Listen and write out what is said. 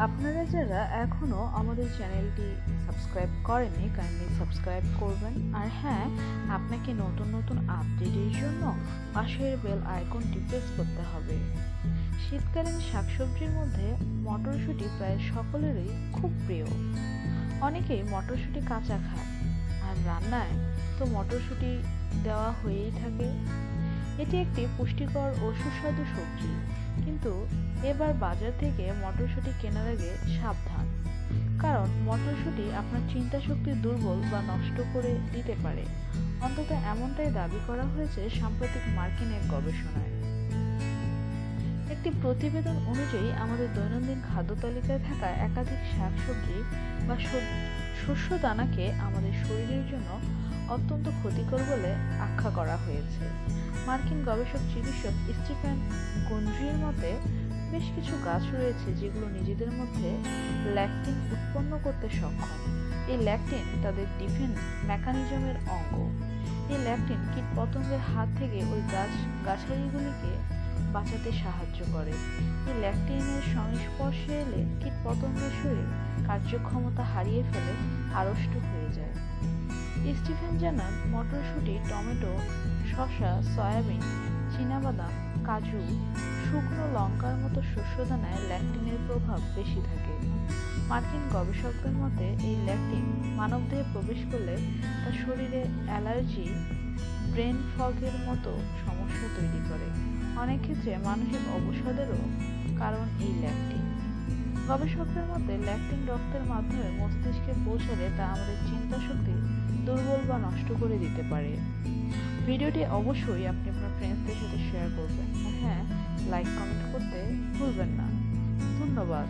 আপনারা যারা এখনও আমাদের চ্যানেলটি সাবস্ক্রাইব করেননি কাইন্ডলি সাবস্ক্রাইব করবেন। আর হ্যাঁ, আপনাকে নতুন নতুন আপডেটের জন্য পাশের বেল আইকনটি প্রেস করতে হবে। শীতকালীন শাকসবজির মধ্যে মটরশুঁটি প্রায় সকলেরই খুব প্রিয়। অনেকেই মটরশুঁটি কাঁচা খায়, আর রান্নায় তো মটরশুঁটি দেওয়া হয়েই থাকে। এটি একটি পুষ্টিকর ও সুস্বাদু সবজি, কিন্তু এবার বাজার থেকে মটরশুঁটি কেনার আগে সাবধান, কারণ মটরশুঁটি আপনার চিন্তা শক্তি দুর্বল বা নষ্ট করে দিতে পারে। অন্তত এমনটাই দাবি করা হয়েছে সাম্প্রতিক মার্কিন এক গবেষণায়। একটি প্রতিবেদন অনুযায়ী আমাদের দৈনন্দিন খাদ্য তালিকায় থাকা একাধিক শাকসবজি বা শস্য দানাকে আমাদের শরীরের জন্য অত্যন্ত ক্ষতিকর বলে আখ্যা করা হয়েছে। মার্কিন গবেষক চিকিৎসক স্টিফেন গুন্ড্রির মতে, বেশ কিছু গাছ রয়েছে যেগুলো নিজেদের মধ্যে ল্যাকটিন উৎপন্ন করতে সক্ষম। এই ল্যাকটিন তাদের ডিফেন্স মেকানিজমের অঙ্গ। এই ল্যাকটিন কীটপতঙ্গের হাত থেকে ওই গাছালিগুলিকে বাঁচাতে সাহায্য করে। এই ল্যাকটিনের সংস্পর্শে এলে কীটপতঙ্গের শরীর কার্যক্ষমতা হারিয়ে ফেলে, আড়ষ্ট হয়ে যায়। স্টিফেন জানান, মটরশুঁটি, টমেটো, শসা, সয়াবিন, চীনাবাদাম, কাজু, শুকনো লঙ্কার মতো শস্যদানায় ল্যাকটিনের প্রভাব বেশি থাকে। মার্কিন গবেষকদের মতে, এই ল্যাকটিন মানবদেহে প্রবেশ করলে তা শরীরে অ্যালার্জি, ব্রেন ফগের মতো সমস্যা তৈরি করে। অনেক ক্ষেত্রে মানসিক অবসাদেরও কারণ এই ল্যাকটিন। গবেষকদের মতে, ল্যাকটিন রক্তের মাধ্যমে মস্তিষ্কে পৌঁছালে তা আমাদের চিন্তা শক্তি দুর্বল বা নষ্ট করে দিতে পারে। ভিডিওটি অবশ্যই আপনি আপনার ফ্রেন্ডসদের সাথে শেয়ার করবেন। হ্যাঁ, লাইক কমেন্ট করতে ভুলবেন না। ধন্যবাদ।